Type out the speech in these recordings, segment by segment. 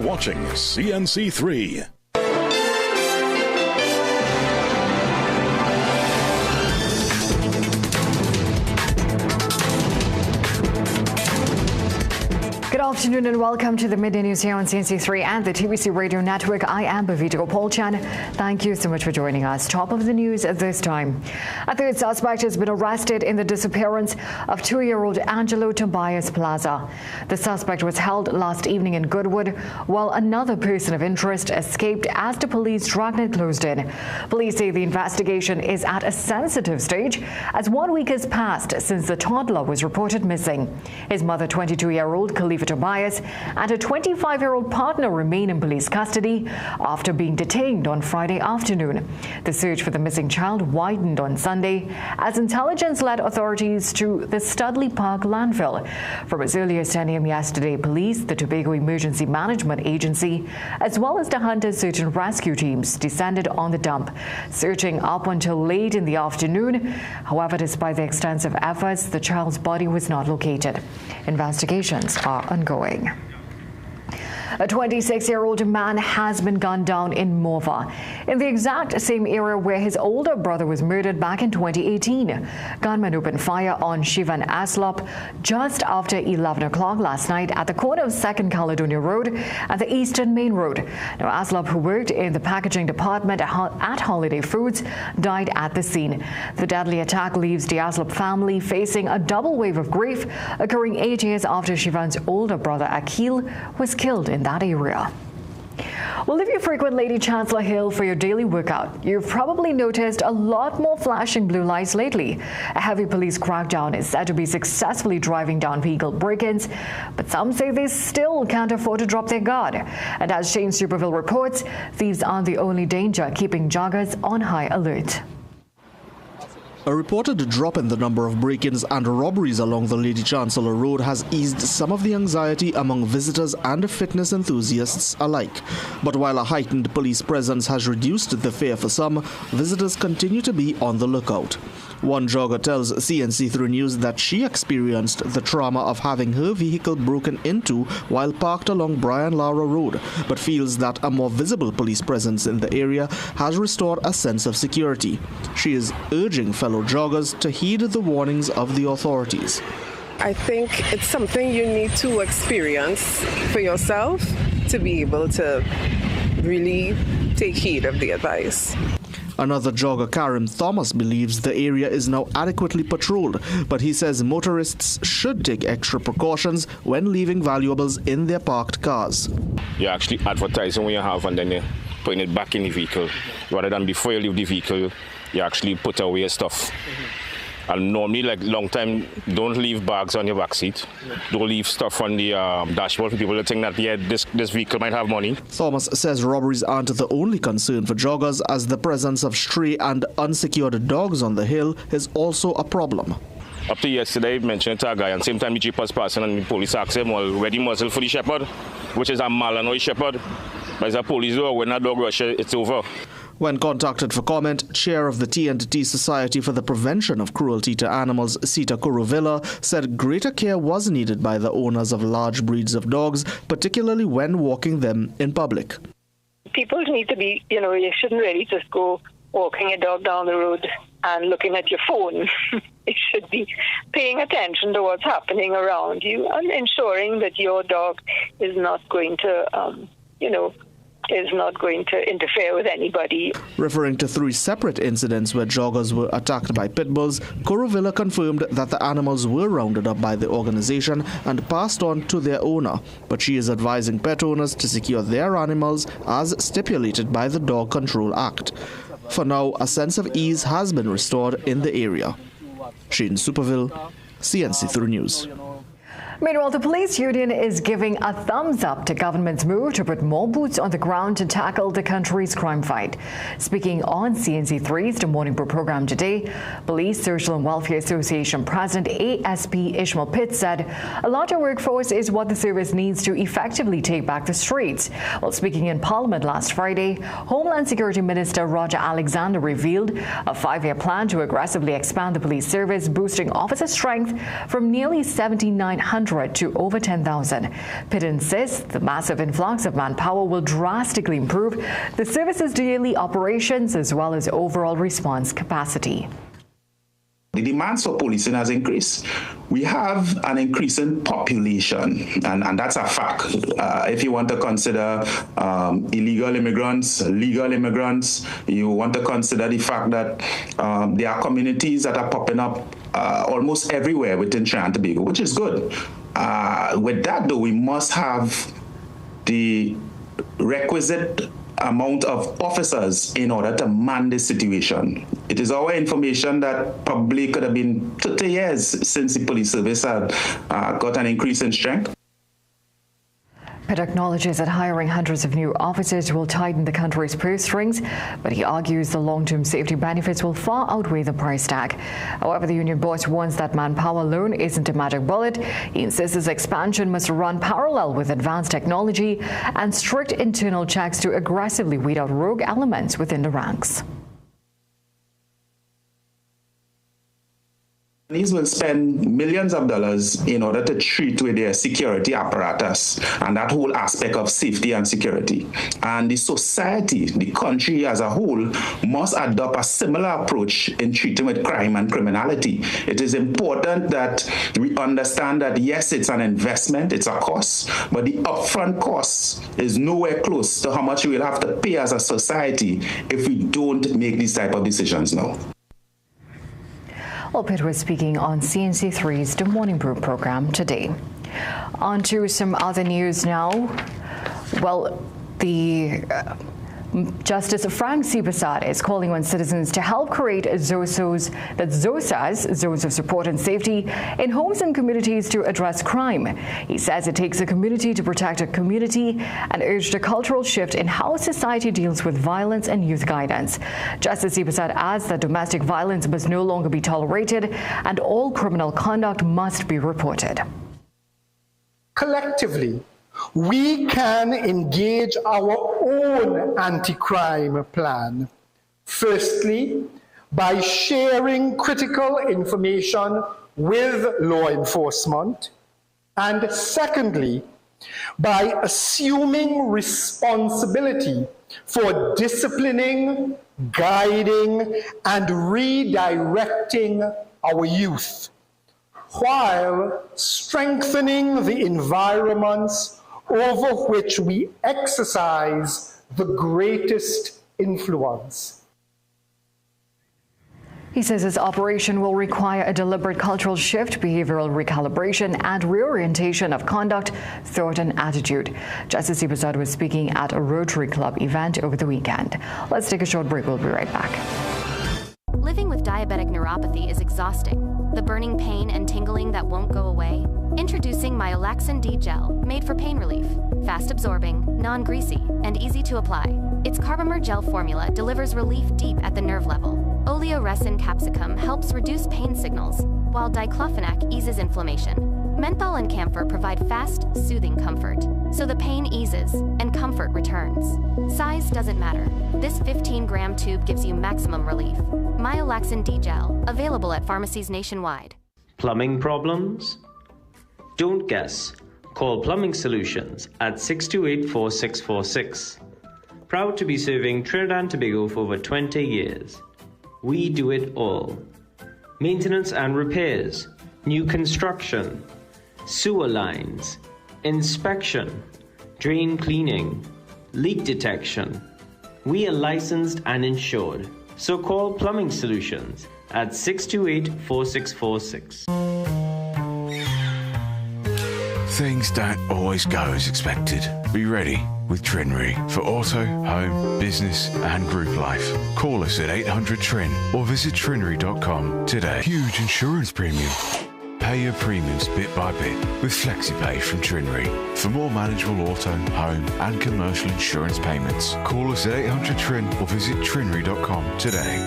watching CNC3. Good afternoon and welcome to the Midday News here on CNC3 and the TBC Radio Network. I am Bhavita Gopalchan. Thank you so much for joining us. Top of the news at this time. A third suspect has been arrested in the disappearance of 2-year-old Angelo Tobias Plaza. The suspect was held last evening in Goodwood, while another person of interest escaped as the police dragnet closed in. Police say the investigation is at a sensitive stage as 1 week has passed since the toddler was reported missing. His mother, 22-year-old Khalifa Tobias, and a 25-year-old partner remain in police custody after being detained on Friday afternoon. The search for the missing child widened on Sunday as intelligence led authorities to the Studley Park landfill. From as early as 10 a.m. yesterday, police, the Tobago Emergency Management Agency, as well as the Hunters Search and Rescue teams descended on the dump, searching up until late in the afternoon. However, despite the extensive efforts, the child's body was not located. Investigations are ongoing. A 26-year-old man has been gunned down in Mova, in the exact same area where his older brother was murdered back in 2018. Gunmen opened fire on Shivan Aslop just after 11 o'clock last night at the corner of 2nd Caledonia Road and the Eastern Main Road. Now, Aslop, who worked in the packaging department at Holiday Foods, died at the scene. The deadly attack leaves the Aslop family facing a double wave of grief, occurring 8 years after Shivan's older brother Akil was killed in that area. Well, if you frequent Lady Chancellor Hill for your daily workout, you've probably noticed a lot more flashing blue lights lately. A heavy police crackdown is said to be successfully driving down vehicle break-ins, but some say they still can't afford to drop their guard. And as Shane Superville reports, thieves aren't the only danger keeping joggers on high alert. A reported drop in the number of break-ins and robberies along the Lady Chancellor Road has eased some of the anxiety among visitors and fitness enthusiasts alike. But while a heightened police presence has reduced the fear for some, visitors continue to be on the lookout. One jogger tells CNC3 News that she experienced the trauma of having her vehicle broken into while parked along Brian Lara Road, but feels that a more visible police presence in the area has restored a sense of security. She is urging fellow joggers to heed the warnings of the authorities. I think it's something you need to experience for yourself to be able to really take heed of the advice. Another jogger, Karim Thomas, believes the area is now adequately patrolled, but he says motorists should take extra precautions when leaving valuables in their parked cars. You're actually advertising what you have and then you're putting it back in the vehicle. Rather than before you leave the vehicle, you actually put away your stuff. And normally, like long time, don't leave bags on your back seat. Don't leave stuff on the dashboard for people to think that, yeah, this vehicle might have money. Thomas says robberies aren't the only concern for joggers, as the presence of stray and unsecured dogs on the hill is also a problem. Up to yesterday, I mentioned to a guy, and same time the jeep was passing and the police asked him, well, ready muzzle for the shepherd, which is a Malinois shepherd. But it's a police dog, when that dog rushes, it's over. When contacted for comment, chair of the T&T Society for the Prevention of Cruelty to Animals, Sita Kuruvilla, said greater care was needed by the owners of large breeds of dogs, particularly when walking them in public. People need to be, you shouldn't really just go walking a dog down the road and looking at your phone. It should be paying attention to what's happening around you and ensuring that your dog is not going to, is not going to interfere with anybody. Referring to 3 separate incidents where joggers were attacked by pit bulls, Kuruvilla confirmed that the animals were rounded up by the organization and passed on to their owner. But she is advising pet owners to secure their animals as stipulated by the Dog Control Act. For now, a sense of ease has been restored in the area. Shane Superville, CNC3 News. Meanwhile, the police union is giving a thumbs up to government's move to put more boots on the ground to tackle the country's crime fight. Speaking on CNC3's The Morning Brew program today, Police Social and Welfare Association President ASP Ishmael Pitt said a larger workforce is what the service needs to effectively take back the streets. While speaking in Parliament last Friday, Homeland Security Minister Roger Alexander revealed a 5-year plan to aggressively expand the police service, boosting officer strength from nearly 7,900 100 to over 10,000. Pitt insists the massive influx of manpower will drastically improve the service's daily operations as well as overall response capacity. The demands for policing has increased. We have an increasing population, and that's a fact. If you want to consider illegal immigrants, legal immigrants, you want to consider the fact that there are communities that are popping up almost everywhere within Trinidad and Tobago, which is good. With that, though, we must have the requisite amount of officers in order to man this situation. It is our information that probably could have been 30 years since the police service had got an increase in strength. Pitt acknowledges that hiring hundreds of new officers will tighten the country's purse strings, but he argues the long-term safety benefits will far outweigh the price tag. However, the union boss warns that manpower alone isn't a magic bullet. He insists this expansion must run parallel with advanced technology and strict internal checks to aggressively weed out rogue elements within the ranks. These will spend millions of dollars in order to treat with their security apparatus and that whole aspect of safety and security. And the society, the country as a whole, must adopt a similar approach in treating with crime and criminality. It is important that we understand that, yes, it's an investment, it's a cost, but the upfront cost is nowhere close to how much we will have to pay as a society if we don't make these type of decisions now. Well, Pitt was speaking on CNC3's The Morning Brew program today. On to some other news now. Well, Justice Frank Sibasad is calling on citizens to help create ZOSAs, zones of support and safety, in homes and communities to address crime. He says it takes a community to protect a community and urged a cultural shift in how society deals with violence and youth guidance. Justice Sibasad adds that domestic violence must no longer be tolerated and all criminal conduct must be reported. Collectively, we can engage our own anti-crime plan. Firstly, by sharing critical information with law enforcement. And secondly, by assuming responsibility for disciplining, guiding, and redirecting our youth, while strengthening the environments over which we exercise the greatest influence. He says this operation will require a deliberate cultural shift, behavioral recalibration, and reorientation of conduct, thought, and attitude. Justice Sibasad was speaking at a Rotary Club event over the weekend. Let's take a short break. We'll be right back. Living with diabetic neuropathy is exhausting. The burning pain and tingling that won't go away? Introducing Myolaxin D Gel, made for pain relief. Fast absorbing, non-greasy, and easy to apply. Its Carbomer gel formula delivers relief deep at the nerve level. Oleoresin capsicum helps reduce pain signals, while diclofenac eases inflammation. Menthol and camphor provide fast, soothing comfort, so the pain eases and comfort returns. Size doesn't matter. This 15-gram tube gives you maximum relief. Myolaxin D Gel, available at pharmacies nationwide. Plumbing problems? Don't guess. Call Plumbing Solutions at 628-4646. Proud to be serving Trinidad and Tobago for over 20 years. We do it all. Maintenance and repairs, new construction, sewer lines, inspection, drain cleaning, leak detection. We are licensed and insured. So call Plumbing Solutions at 628-4646. Things don't always go as expected. Be ready with Trinry for auto, home, business and group life. Call us at 800-TRIN or visit trinry.com today. Huge insurance premium. Pay your premiums bit by bit with FlexiPay from Trinry. For more manageable auto, home and commercial insurance payments, call us at 800-TRIN or visit trinry.com today.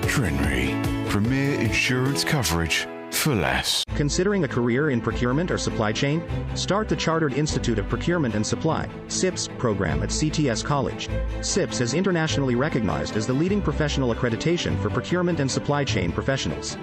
Trinry. Premier insurance coverage for for less. Considering a career in procurement or supply chain? Start the Chartered Institute of Procurement and Supply, CIPS, program at CTS College. CIPS is internationally recognized as the leading professional accreditation for procurement and supply chain professionals.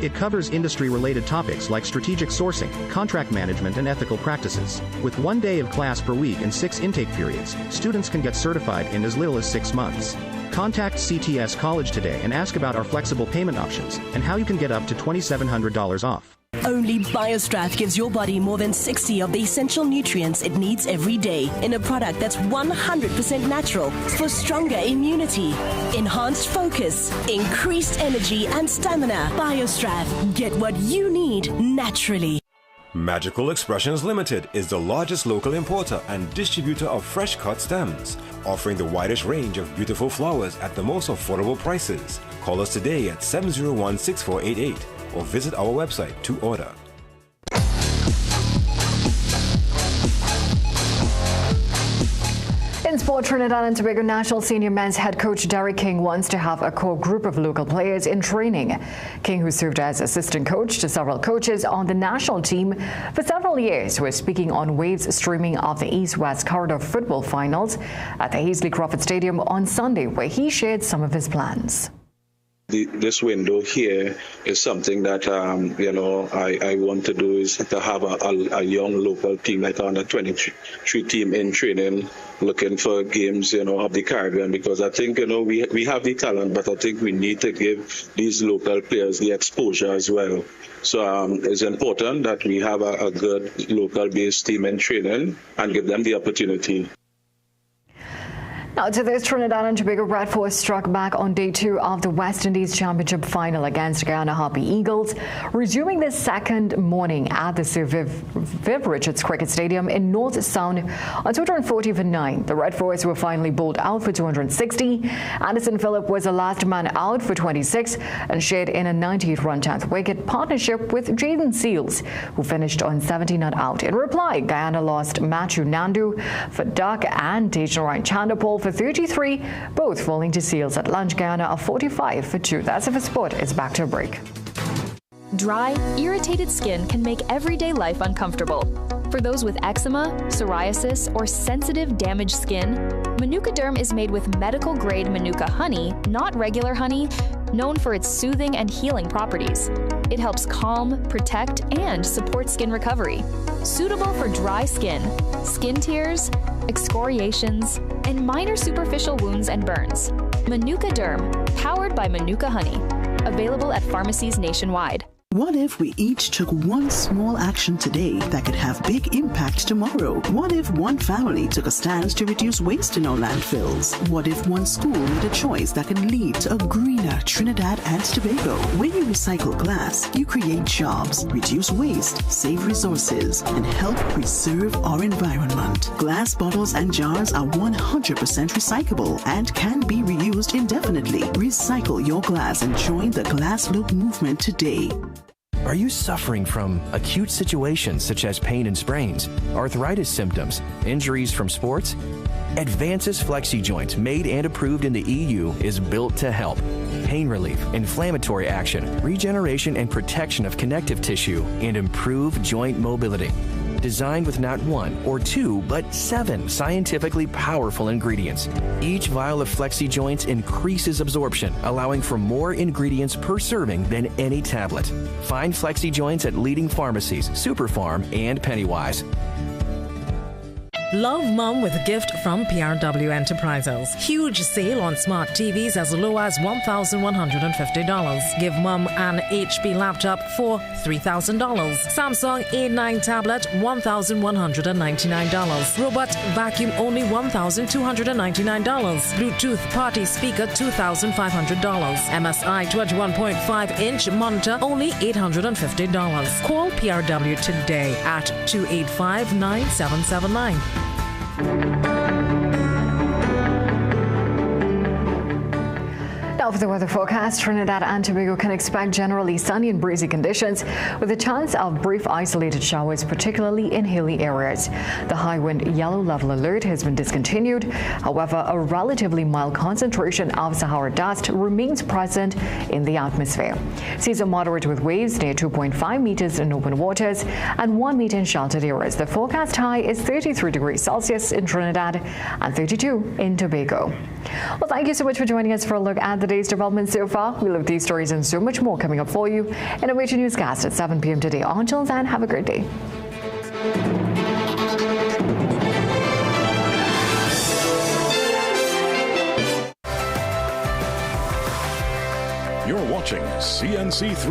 It covers industry-related topics like strategic sourcing, contract management, and ethical practices. With 1 day of class per week and 6 intake periods, students can get certified in as little as 6 months. Contact CTS College today and ask about our flexible payment options and how you can get up to $2,700 off. Only BioStrath gives your body more than 60 of the essential nutrients it needs every day in a product that's 100% natural for stronger immunity, enhanced focus, increased energy and stamina. BioStrath, get what you need naturally. Magical Expressions Limited is the largest local importer and distributor of fresh cut stems, offering the widest range of beautiful flowers at the most affordable prices. Call us today at 701-6488 or visit our website to order. In sport, Trinidad and Tobago national senior men's head coach Derek King wants to have a core group of local players in training. King, who served as assistant coach to several coaches on the national team for several years, was speaking on Waves streaming of the East-West Corridor football finals at the Hazley Crawford Stadium on Sunday, where he shared some of his plans. This window here is something that I want to do, is to have a young local team, like under 23 team in training, looking for games of the Caribbean, because I think we have the talent, but I think we need to give these local players the exposure as well. So it's important that we have a good local based team in training and give them the opportunity. Now to this, Trinidad and Tobago Red Force struck back on day 2 of the West Indies Championship final against Guyana Harpy Eagles, resuming the second morning at the Sir Viv Richards Cricket Stadium in North Sound on 240 for 9. The Red Force were finally bowled out for 260. Anderson Phillip was the last man out for 26 and shared in a 98-run 10th wicket partnership with Jaden Seals, who finished on 70 not out. In reply, Guyana lost Matthew Nandu for duck and Tejan Chandapal for 33, both falling to Seals at lunch. Guyana a 45 for 2. That's it for sport. It's back to a break. Dry, irritated skin can make everyday life uncomfortable. For those with eczema, psoriasis, or sensitive, damaged skin, Manuka Derm is made with medical-grade Manuka honey, not regular honey, known for its soothing and healing properties. It helps calm, protect, and support skin recovery. Suitable for dry skin, skin tears, excoriations, and minor superficial wounds and burns. Manuka Derm, powered by Manuka honey. Available at pharmacies nationwide. What if we each took one small action today that could have big impact tomorrow? What if one family took a stand to reduce waste in our landfills? What if one school made a choice that can lead to a greener Trinidad and Tobago? When you recycle glass, you create jobs, reduce waste, save resources, and help preserve our environment. Glass bottles and jars are 100% recyclable and can be reused indefinitely. Recycle your glass and join the Glass Loop movement today. Are you suffering from acute situations such as pain and sprains, arthritis symptoms, injuries from sports? Advances Flexi Joints, made and approved in the EU, is built to help. Pain relief, inflammatory action, regeneration and protection of connective tissue, and improve joint mobility. Designed with not 1 or 2, but 7 scientifically powerful ingredients. Each vial of Flexi Joints increases absorption, allowing for more ingredients per serving than any tablet. Find Flexi Joints at leading pharmacies, Superfarm, and Pennywise. Love Mom with a gift from PRW Enterprises. Huge sale on smart TVs as low as $1,150. Give Mom an HP laptop for $3,000. Samsung A9 tablet, $1,199. Robot vacuum only $1,299. Bluetooth party speaker $2,500. MSI 21.5-inch monitor only $850. Call PRW today at 285-9779. Now, Now for the weather forecast, Trinidad and Tobago can expect generally sunny and breezy conditions with a chance of brief isolated showers, particularly in hilly areas. The high wind yellow level alert has been discontinued. However, a relatively mild concentration of Sahara dust remains present in the atmosphere. Seas are moderate with waves near 2.5 meters in open waters and 1 meter in sheltered areas. The forecast high is 33 degrees Celsius in Trinidad and 32 in Tobago. Well, thank you so much for joining us for a look at the day's developments so far. We'll have these stories and so much more coming up for you in a major newscast at 7 p.m. today. Until then, have a great day. You're watching CNC3.